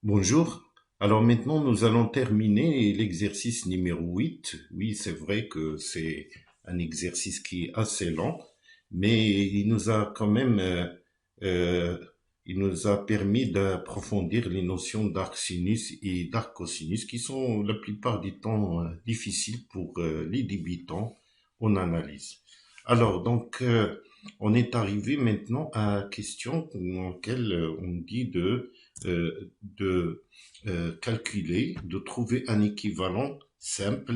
Bonjour. Alors maintenant, nous allons terminer l'exercice numéro 8. Oui, c'est vrai que c'est un exercice qui est assez lent, mais il nous a quand même, euh, il nous a permis d'approfondir les notions d'arc sinus et d'arc cosinus qui sont la plupart du temps difficiles pour les débutants en analyse. Alors donc, on est arrivé maintenant à la question dans laquelle on dit de calculer, de trouver un équivalent simple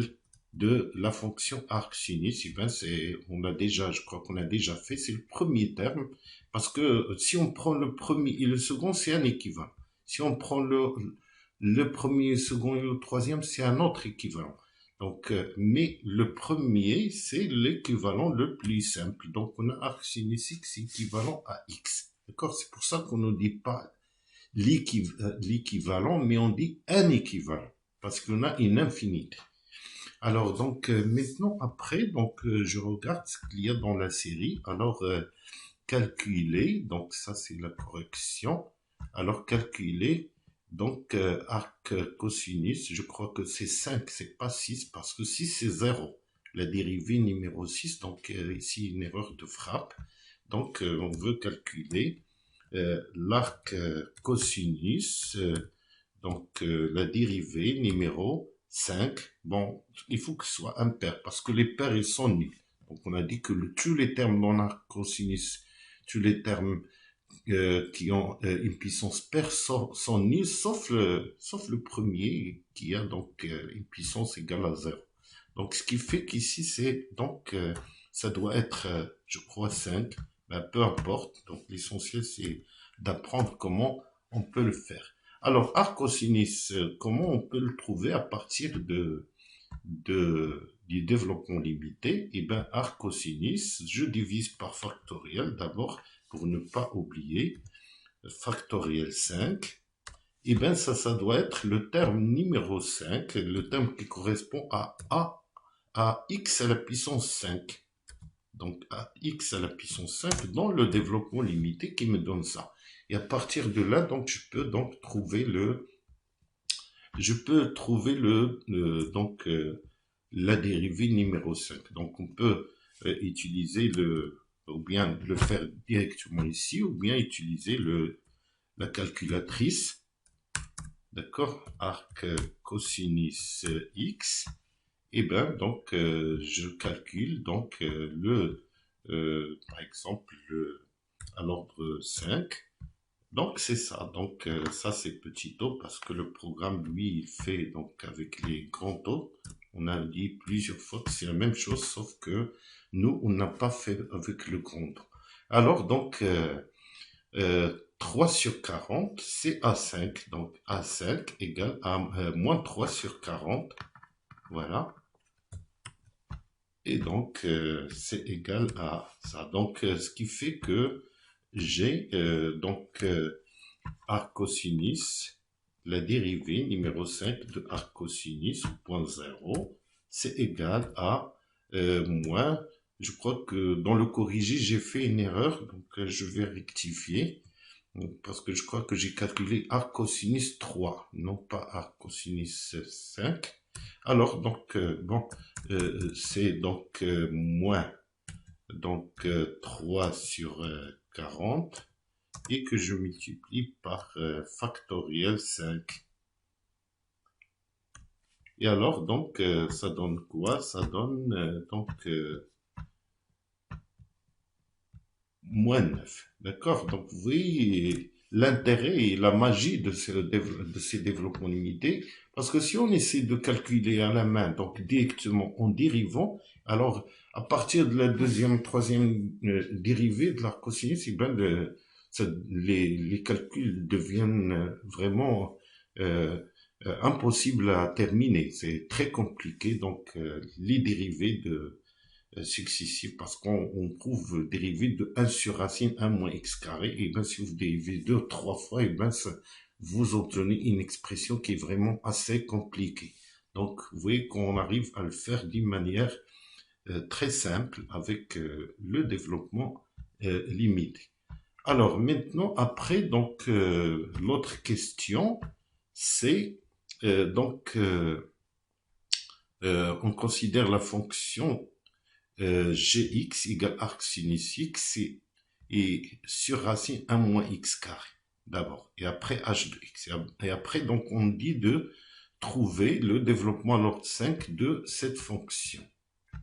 de la fonction arc sinus. Et ben on a déjà, je crois qu'on a déjà fait, c'est le premier terme, parce que si on prend le premier et le second, c'est un équivalent. Si on prend le premier, le second et le troisième, c'est un autre équivalent. Donc, mais le premier, c'est l'équivalent le plus simple. Donc, on a arc sinus x équivalent à x. D'accord? C'est pour ça qu'on ne dit pas l'équivalent, mais on dit un équivalent, parce qu'on a une infinité. Alors, donc, maintenant, après, donc, je regarde ce qu'il y a dans la série. Alors, calculer, donc ça, c'est la correction. Alors, calculer, donc, arc cosinus, je crois que c'est 5, c'est pas 6, parce que 6, c'est 0. La dérivée numéro 6, donc, ici, une erreur de frappe. Donc, on veut calculer l'arc cosinus, la dérivée numéro 5. Bon, il faut que ce soit impair parce que les pairs, ils sont nuls. Donc, on a dit que tous les termes dans l'arc cosinus, tous les termes qui ont une puissance paire sont nuls, sauf le premier qui a donc une puissance égale à 0. Donc, ce qui fait qu'ici, c'est donc, ça doit être, je crois, 5. Ben, peu importe. Donc, l'essentiel, c'est d'apprendre comment on peut le faire. Alors, arc cosinus, comment on peut le trouver à partir du développement limité? Eh bien, arc cosinus, je divise par factoriel d'abord pour ne pas oublier. Factoriel 5. Eh bien, ça doit être le terme numéro 5, le terme qui correspond à x à la puissance 5. Donc, à x à la puissance 5 dans le développement limité qui me donne ça. Et à partir de là, donc, je peux trouver la dérivée numéro 5. Donc, on peut utiliser ou bien le faire directement ici, ou bien utiliser la calculatrice. D'accord? Arc cosinus x. Et ben, donc, je calcule, donc, par exemple, à l'ordre 5. Donc, c'est ça. Donc, ça, c'est petit o parce que le programme, lui, il fait, donc, avec les grands O. On a dit plusieurs fois que c'est la même chose, sauf que nous, on n'a pas fait avec le grand O. Alors, donc, 3 sur 40, c'est A5. Donc, A5 égale à moins 3 sur 40. Voilà. Et donc, c'est égal à ça. Donc, ce qui fait que j'ai arc cosinus, la dérivée numéro 5 de arc cosinus, point 0, c'est égal à moins, je crois que dans le corrigé, j'ai fait une erreur, donc je vais rectifier, parce que je crois que j'ai calculé arc cosinus 3, non pas arc cosinus 5. Alors, donc, c'est donc moins donc 3 sur 40 et que je multiplie par factoriel 5. Et alors, donc, ça donne quoi? Ça donne moins 9. D'accord? Donc, vous voyez l'intérêt et la magie de ces développements limités. Parce que si on essaie de calculer à la main, donc directement en dérivant, alors à partir de la deuxième, troisième dérivée de l'arc cosinus, eh ben, les calculs deviennent vraiment impossibles à terminer. C'est très compliqué. Donc, les dérivés successifs parce qu'on trouve dérivé de 1 sur racine 1 moins x carré, et bien si vous dérivez 2, 3 fois, et bien vous obtenez une expression qui est vraiment assez compliquée. Donc vous voyez qu'on arrive à le faire d'une manière très simple avec le développement limité. Alors maintenant, après, donc l'autre question, c'est on considère la fonction gx égale arc sinus x et sur racine 1 moins x carré d'abord, et après h de x. Et après, donc, on dit de trouver le développement à l'ordre 5 de cette fonction.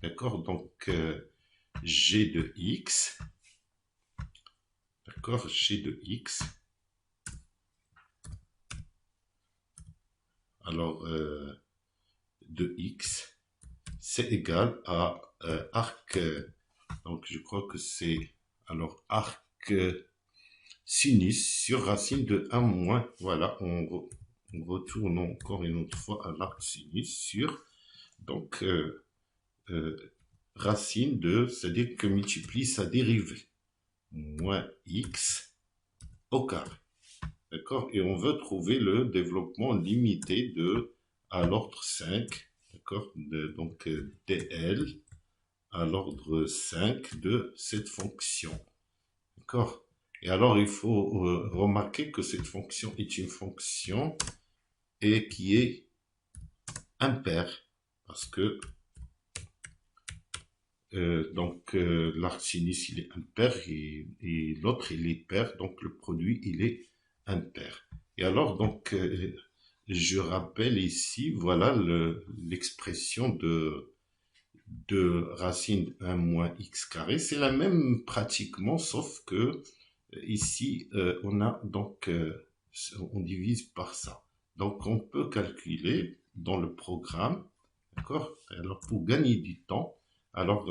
D'accord? Donc, g de x, d'accord, g de x, alors, de x, c'est égal à arc, donc je crois que c'est, alors, arc sinus sur racine de 1 moins, voilà, on retourne encore une autre fois à l'arc sinus sur, donc, racine de, c'est-à-dire que multiplie sa dérivée, moins x au carré. D'accord? Et on veut trouver le développement limité de à l'ordre 5, d'accord? Donc, dl à l'ordre 5 de cette fonction. D'accord? Et alors, il faut remarquer que cette fonction est une fonction et qui est impaire, parce que l'arc sinus, il est impair et l'autre, il est pair, donc le produit, il est impair. Et alors, donc, je rappelle ici, voilà l'expression de racine 1 moins x carré. C'est la même pratiquement, sauf que ici, on a donc, on divise par ça. Donc, on peut calculer dans le programme, d'accord? Alors, pour gagner du temps, alors,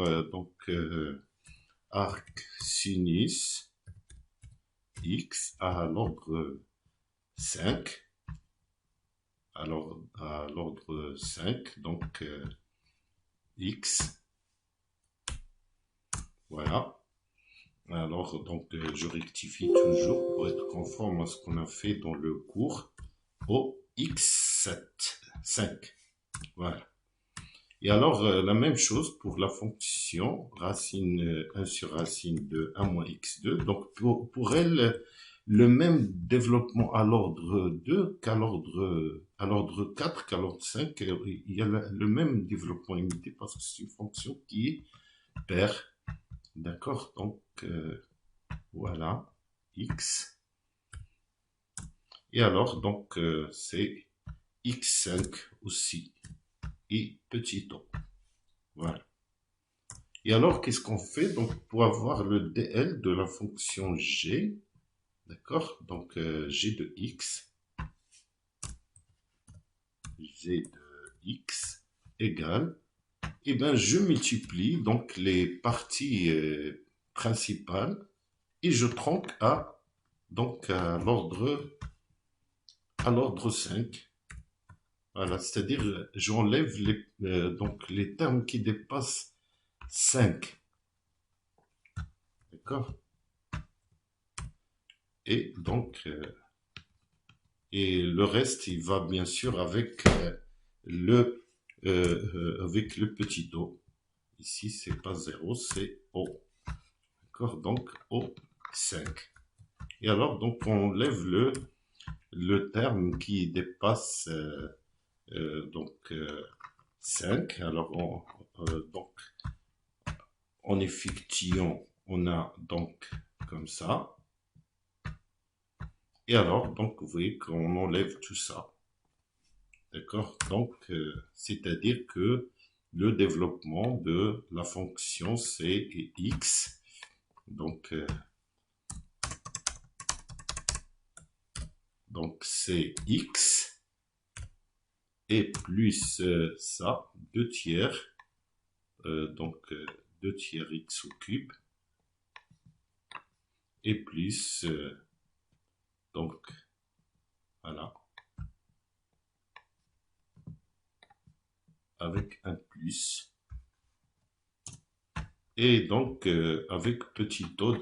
arc sinus x à l'ordre 5, alors à l'ordre 5, donc x, voilà. Alors, donc, je rectifie toujours pour être conforme à ce qu'on a fait dans le cours au x7, 5, voilà. Et alors, la même chose pour la fonction racine 1 sur racine de 1 moins x2. Donc, pour elle, le même développement à l'ordre 2 qu'à l'ordre 4, qu'à l'ordre 5. Il y a le même développement limité parce que c'est une fonction qui est paire. D'accord? Donc, voilà, x. Et alors, donc, c'est x5 aussi. Et petit o. Voilà. Et alors, qu'est-ce qu'on fait? Donc, pour avoir le dl de la fonction g, d'accord? Donc, g de x égale, et bien, je multiplie donc les parties principales et je tronque donc à l'ordre 5. Voilà, c'est-à-dire j'enlève donc les termes qui dépassent 5. D'accord? Et donc, et le reste, il va bien sûr avec avec le petit o. Ici, c'est pas 0, c'est o. D'accord? Donc, O5. Et alors, donc, on lève le terme qui dépasse donc 5. Alors, donc, en effectuant, on a donc comme ça. Et alors, donc, vous voyez qu'on enlève tout ça. D'accord? Donc, c'est-à-dire que le développement de la fonction c et x, donc c'est x et plus ça, 2 tiers, donc 2 tiers x au cube, et plus, donc, voilà, avec un plus, et donc avec petit o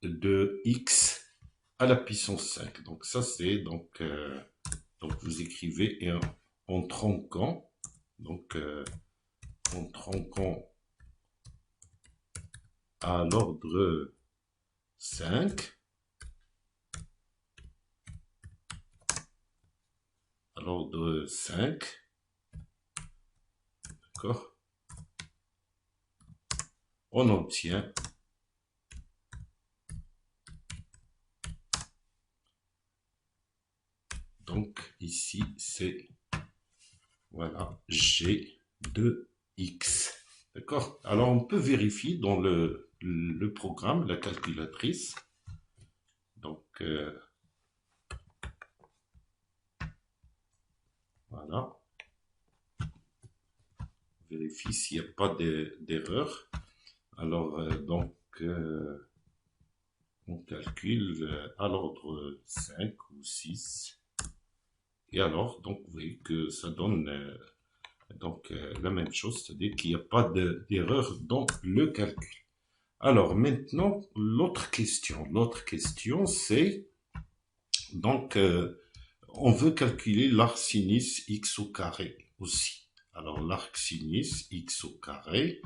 de x à la puissance 5. Donc ça c'est donc vous écrivez et en tronquant, donc en tronquant à l'ordre 5, à l'ordre 5. D'accord? On obtient donc ici c'est voilà G de X. D'accord? Alors on peut vérifier dans le programme, la calculatrice. Donc voilà. Vérifie s'il n'y a pas d'erreur. Alors on calcule à l'ordre 5 ou 6. Et alors, donc, vous voyez que ça donne la même chose, c'est-à-dire qu'il n'y a pas d'erreur dans le calcul. Alors, maintenant, l'autre question. L'autre question, c'est, donc, on veut calculer l'arc sinus x au carré aussi. Alors, l'arc sinus x au carré,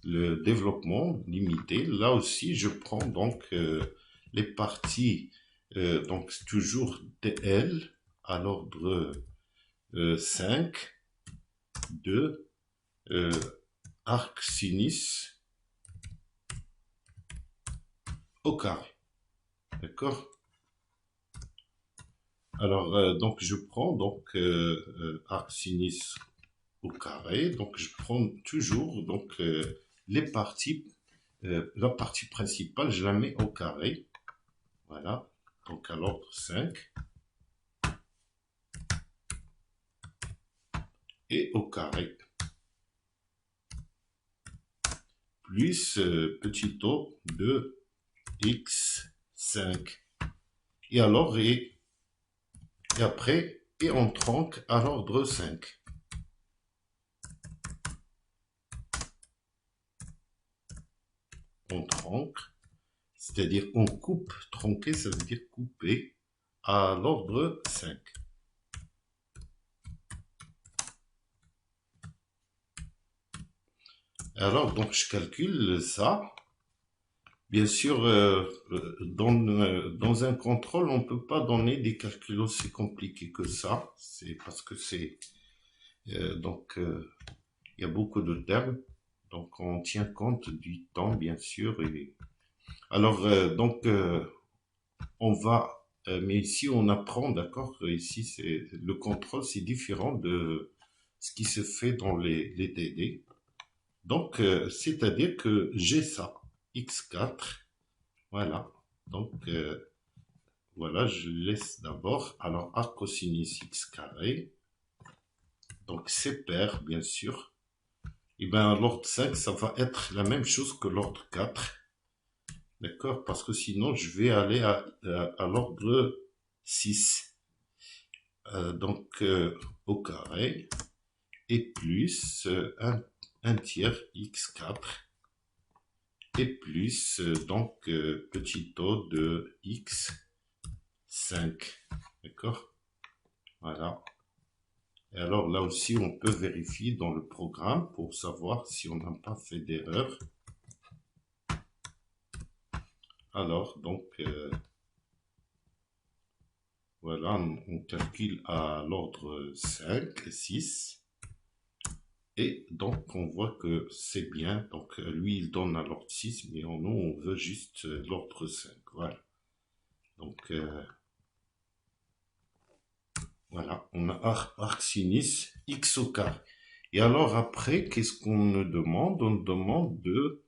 le développement limité, là aussi, je prends donc les parties, donc toujours dl, à l'ordre 5 de arc sinus au carré. D'accord? Alors, donc je prends donc arc sinus au carré. Donc je prends toujours donc les parties, la partie principale, je la mets au carré. Voilà. Donc à l'ordre 5. Et au carré, plus petit o de x5. Et alors, et après, et on tronque à l'ordre 5. On tronque, c'est-à-dire on coupe, tronquer, ça veut dire couper à l'ordre 5. Alors, donc, je calcule ça. Bien sûr, dans un contrôle, on ne peut pas donner des calculs aussi compliqués que ça. C'est parce que c'est... il y a beaucoup de termes. Donc, on tient compte du temps, bien sûr. Alors, on va... mais ici, on apprend, d'accord? Ici, c'est le contrôle, c'est différent de ce qui se fait dans les DD. Donc, c'est-à-dire que j'ai ça, x4, voilà. Donc, voilà, je laisse d'abord. Alors, arc cosinus x carré. Donc, c'est pair, bien sûr. Et bien, l'ordre 5, ça va être la même chose que l'ordre 4. D'accord? Parce que sinon, je vais aller à l'ordre 6. Donc, au carré. Et plus 1 tiers x4. Et plus, donc, petit o de x5. D'accord? Voilà. Et alors, là aussi, on peut vérifier dans le programme pour savoir si on n'a pas fait d'erreur. Alors, donc, voilà, on calcule à l'ordre 5 et 6. Et donc, on voit que c'est bien. Donc, lui, il donne à l'ordre 6, mais nous, on veut juste l'ordre 5. Voilà. Donc, voilà, on a arc sinus x au carré. Et alors, après, qu'est-ce qu'on nous demande? On demande de,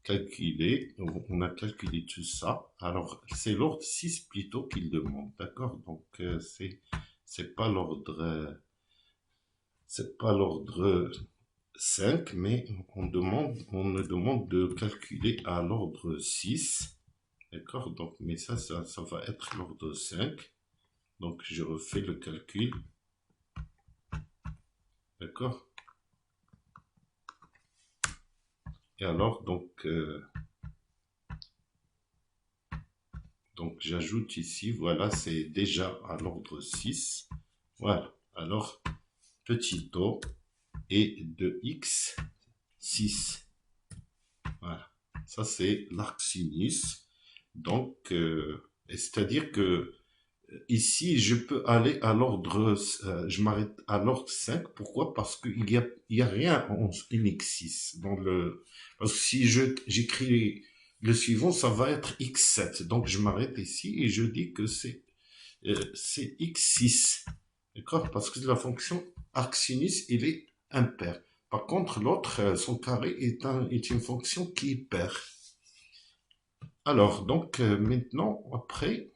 calculer. On a calculé tout ça. Alors, c'est l'ordre 6 plutôt qu'il demande. D'accord? Donc, c'est pas l'ordre... c'est pas l'ordre 5, mais on me demande de calculer à l'ordre 6. D'accord? Donc, mais ça va être l'ordre 5. Donc, je refais le calcul. D'accord? Et alors, donc j'ajoute ici, voilà, c'est déjà à l'ordre 6. Voilà. Alors, petit o et de x 6. Voilà. Ça, c'est l'arc sinus. Donc, c'est-à-dire que ici, je peux aller à l'ordre, je m'arrête à l'ordre 5. Pourquoi? Parce il y a rien en x6 dans le, parce que si j'écris le suivant, ça va être x7. Donc, je m'arrête ici et je dis que c'est x6. D'accord? Parce que la fonction arcsinus, il est impair. Par contre, l'autre, son carré est une fonction qui est paire. Alors, donc, maintenant, après,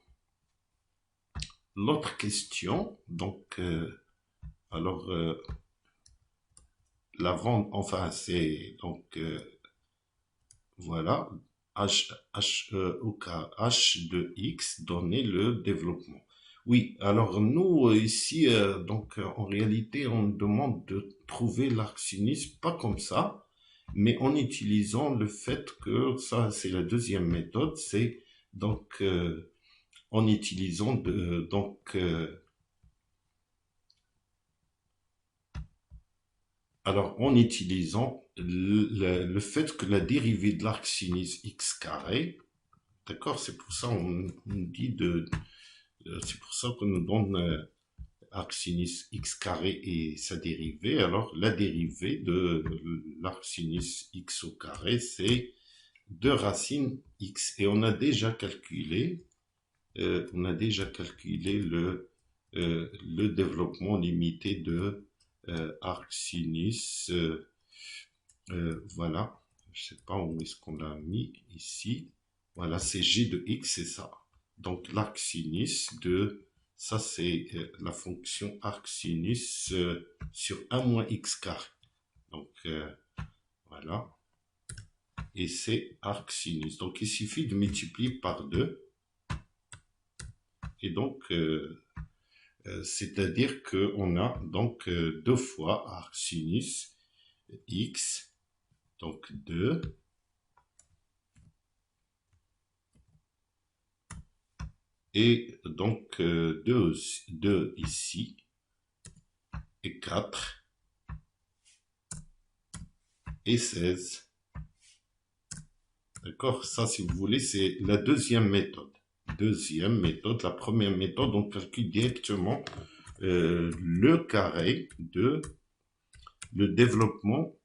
l'autre question, donc, alors, la vente, enfin, c'est, donc, voilà, au cas h de x donné le développement. Oui, alors nous, ici, donc, en réalité, on demande de trouver l'arcsinus, pas comme ça, mais en utilisant le fait que, ça, c'est la deuxième méthode, c'est, donc, en utilisant, alors, en utilisant le fait que la dérivée de l'arc sinus x carré, d'accord, c'est pour ça on dit c'est pour ça qu'on nous donne arc sinus x carré et sa dérivée. Alors, la dérivée de l'arc sinus x au carré, c'est 2 racines x. Et on a déjà calculé le développement limité de arc sinus. Voilà, je sais pas où est-ce qu'on l'a mis ici. Voilà, c'est g de x, c'est ça. Donc l'arc sinus de, ça c'est la fonction arc sinus sur 1 moins x carré. Donc voilà, et c'est arc sinus. Donc il suffit de multiplier par 2. Et donc, c'est-à-dire qu'on a donc 2 fois arc sinus x, donc 2, et donc 2 ici, et 4, et 16. D'accord? Ça, si vous voulez, c'est la deuxième méthode. La première méthode, on calcule directement le carré le développement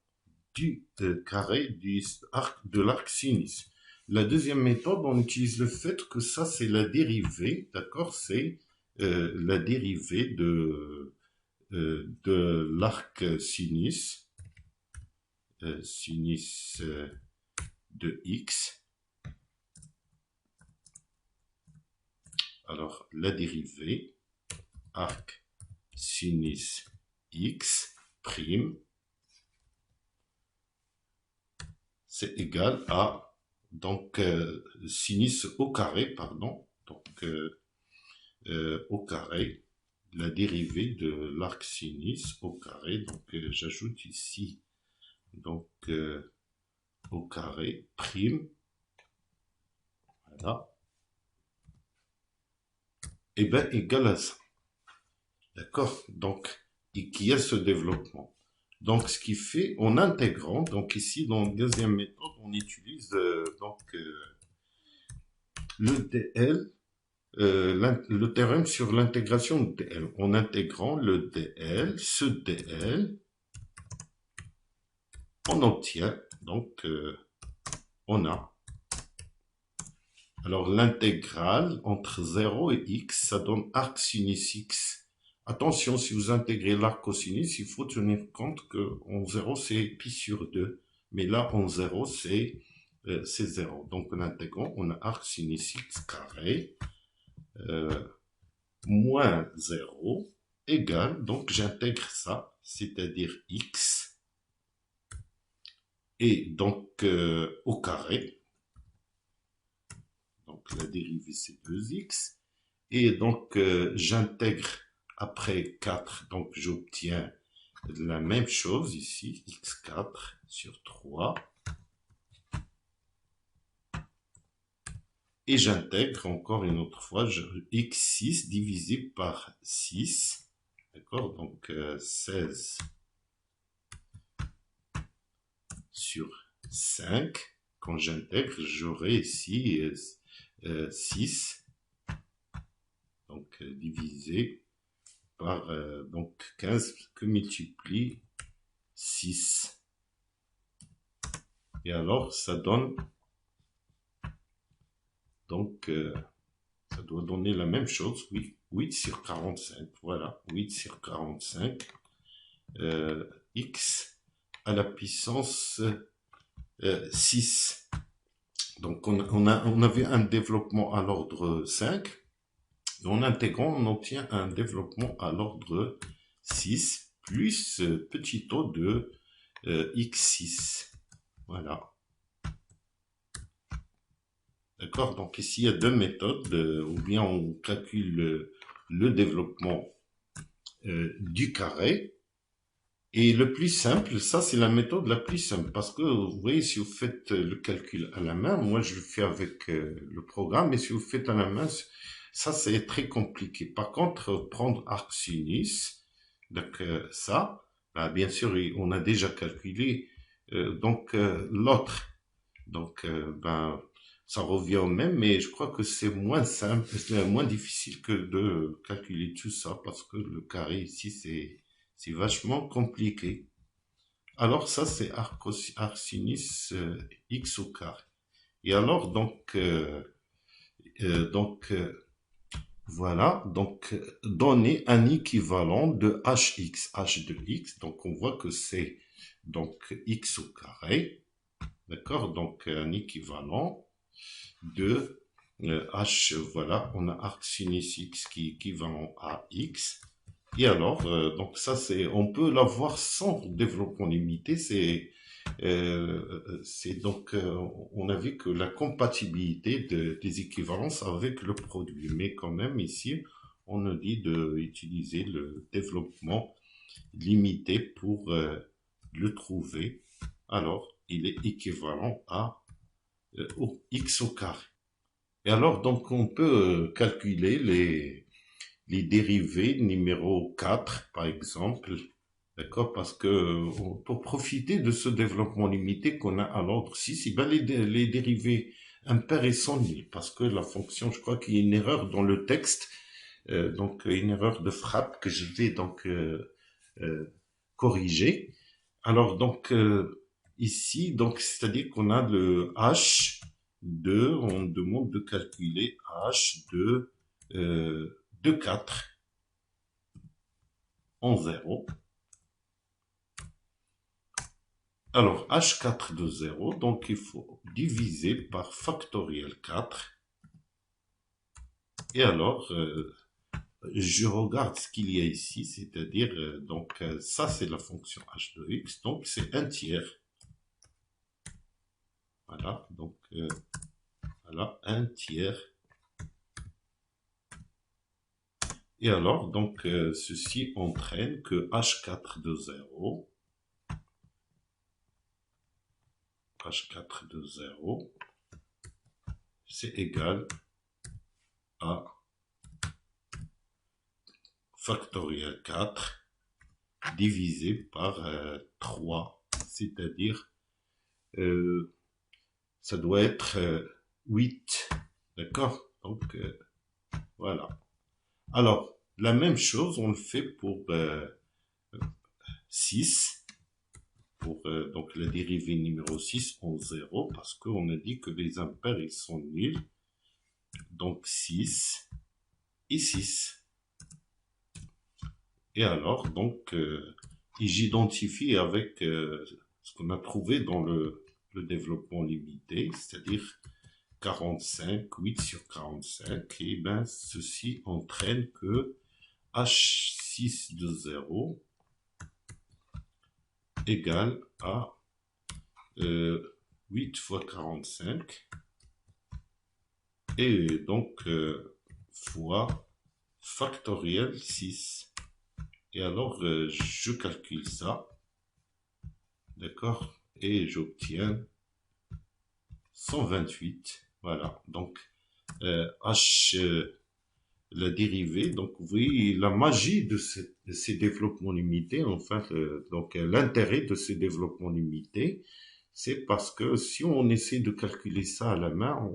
du carré de l'arc sinus. La deuxième méthode, on utilise le fait que ça, c'est la dérivée, d'accord? C'est la dérivée de l'arc sinus, sinus de x. Alors, la dérivée, arc sinus x prime, c'est égal à, donc, sinus au carré, pardon, donc, au carré, la dérivée de l'arc sinus au carré, donc, j'ajoute ici, donc, au carré, prime, voilà, et bien, égal à ça. D'accord? Donc, et qui a ce développement. Donc, ce qui fait, en intégrant, donc ici, dans la deuxième méthode, on utilise le DL, le théorème sur l'intégration de DL. En intégrant le DL, ce DL, on obtient, donc, on a. Alors, l'intégrale entre 0 et x, ça donne arc sinus x. Attention, si vous intégrez l'arc cosinus, il faut tenir compte que en 0, c'est pi sur 2. Mais là, en 0, c'est 0. Donc, en intégrant, on a arc sinus x carré moins 0 égale, donc j'intègre ça, c'est-à-dire x, et donc au carré. Donc, la dérivée, c'est 2x. Et donc, j'intègre après 4, donc j'obtiens la même chose ici, x4 sur 3. Et j'intègre encore une autre fois x6 divisé par 6. D'accord? Donc 16 sur 5. Quand j'intègre, j'aurai ici 6. donc divisé par donc 15 que multiplie 6. Et alors, ça donne, donc, ça doit donner la même chose, oui, 8 sur 45, voilà, 8 sur 45, x à la puissance 6. Donc, on avait un développement à l'ordre 5, et en intégrant, on obtient un développement à l'ordre 6, plus petit taux de x6, voilà. D'accord? Donc ici, il y a deux méthodes, ou bien on calcule le développement du carré. Et le plus simple, ça c'est la méthode la plus simple, parce que vous voyez, si vous faites le calcul à la main, moi je le fais avec le programme, mais si vous faites à la main, ça c'est très compliqué. Par contre, prendre arc sinus, donc ça, bah, bien sûr, on a déjà calculé, donc l'autre, donc ben ça revient au même, mais je crois que c'est moins simple, c'est moins difficile que de calculer tout ça, parce que le carré ici, c'est vachement compliqué. Alors ça, c'est arc sinus x au carré. Et alors, voilà, donc donner un équivalent de h de x, donc on voit que c'est donc x au carré, d'accord, donc un équivalent de h, voilà, on a arc sinus x qui est équivalent à x. Et alors, donc ça, on peut l'avoir sans développement limité. Donc, on a vu que la compatibilité des équivalences avec le produit. Mais quand même, ici, on nous dit d'utiliser le développement limité pour le trouver. Alors, il est équivalent à au x au carré. Et alors, donc, on peut calculer les dérivés numéro 4, par exemple, d'accord, parce que pour profiter de ce développement limité qu'on a à l'ordre 6, ben les dérivés impairs sont nuls, parce que la fonction, je crois qu'il y a une erreur dans le texte, donc une erreur de frappe que je vais donc corriger. Alors, donc, ici, donc, c'est-à-dire qu'on a le h de, on demande de calculer h de 4 en 0. Alors, h4 de 0, donc il faut diviser par factoriel 4. Et alors, je regarde ce qu'il y a ici, c'est-à-dire, donc, ça c'est la fonction h de x, donc c'est un tiers. Voilà, donc, voilà, un tiers. Et alors, donc, ceci entraîne que h4 de 0, h4 de 0, c'est égal à factoriel 4 divisé par 3, c'est-à-dire, ça doit être 8, d'accord? Donc, voilà. Alors, la même chose, on le fait pour 6, pour donc la dérivée numéro 6 en 0, parce qu'on a dit que les impairs, ils sont nuls. Donc 6 et 6. Et alors, donc, et j'identifie avec ce qu'on a trouvé dans le développement limité, c'est-à-dire 45, 8 sur 45, et ben ceci entraîne que h6 de 0 égale à 8 fois 45, et donc fois factoriel 6. Et alors, je calcule ça, d'accord, et j'obtiens 128, voilà, donc la dérivée, donc vous voyez la magie de ces développements limités, en fait, donc l'intérêt de ces développements limités, c'est parce que si on essaie de calculer ça à la main,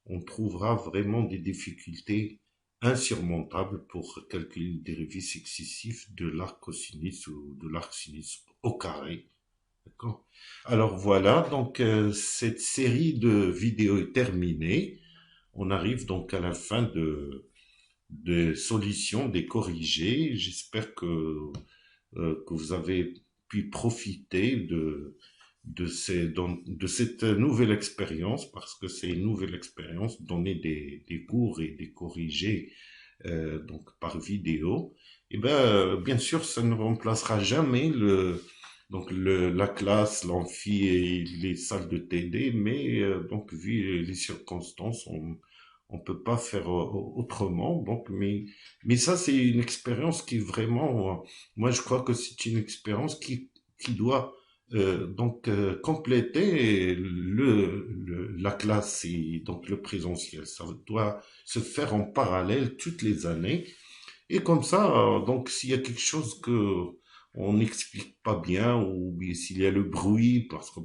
on trouvera vraiment des difficultés insurmontable pour calculer le dérivé successif de l'arc cosinus ou de l'arc sinus au carré. D'accord. Alors voilà, donc cette série de vidéos est terminée. On arrive donc à la fin de solutions, des corrigés. J'espère que vous avez pu profiter de cette nouvelle expérience, parce que c'est une nouvelle expérience, donner des cours et des corrigés donc par vidéo. Et ben, bien sûr, ça ne remplacera jamais la classe, l'amphi et les salles de TD, mais donc vu les circonstances, on peut pas faire autrement. Donc, mais ça, c'est une expérience qui vraiment, moi, je crois que c'est une expérience qui doit compléter la classe et donc le présentiel. Ça doit se faire en parallèle toutes les années. Et comme ça, donc s'il y a quelque chose que on n'explique pas bien, ou bien s'il y a le bruit, parce que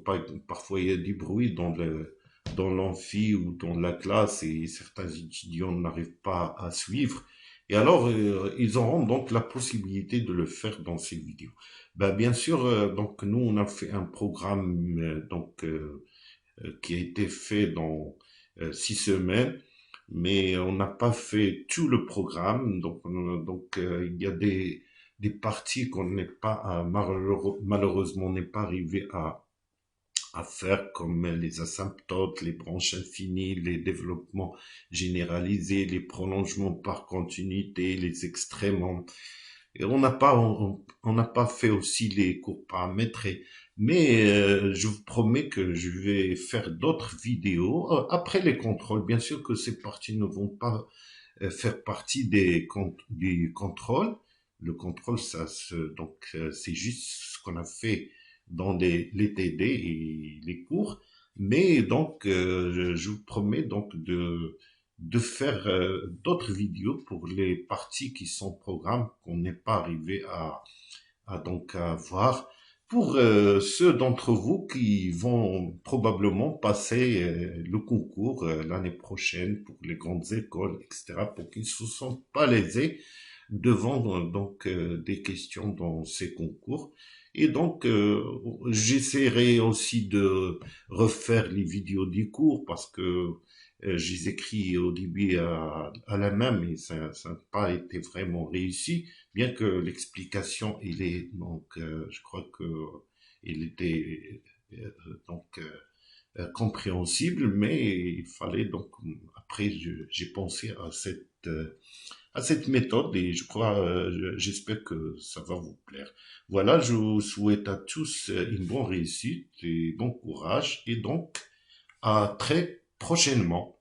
parfois il y a du bruit dans l'amphi ou dans la classe et certains étudiants n'arrivent pas à suivre. Et alors, ils auront donc la possibilité de le faire dans ces vidéos. Ben, bien sûr, donc nous, on a fait un programme qui a été fait dans 6 semaines, mais on n'a pas fait tout le programme. Donc il y a des parties qu'on n'est pas, malheureusement, n'est pas arrivé à faire, comme les asymptotes, les branches infinies, les développements généralisés, les prolongements par continuité, les extrêmement. Et on n'a pas fait aussi les cours paramétrés, mais je vous promets que je vais faire d'autres vidéos après les contrôles. Bien sûr que ces parties ne vont pas faire partie du contrôle. Le contrôle, c'est juste ce qu'on a fait dans les TD et les cours. Mais donc, je vous promets donc de faire d'autres vidéos pour les parties qui sont programmes qu'on n'est pas arrivé à voir. Pour ceux d'entre vous qui vont probablement passer le concours l'année prochaine pour les grandes écoles, etc., pour qu'ils ne se sentent pas lésés devant des questions dans ces concours. Et donc, j'essaierai aussi de refaire les vidéos du cours, parce que je les écris au début à la main, mais ça n'a pas été vraiment réussi, bien que l'explication, je crois que il était donc compréhensible, mais il fallait donc, après, j'ai pensé à cette méthode, et je crois, j'espère que ça va vous plaire. Voilà, je vous souhaite à tous une bonne réussite et bon courage, et donc à très prochainement.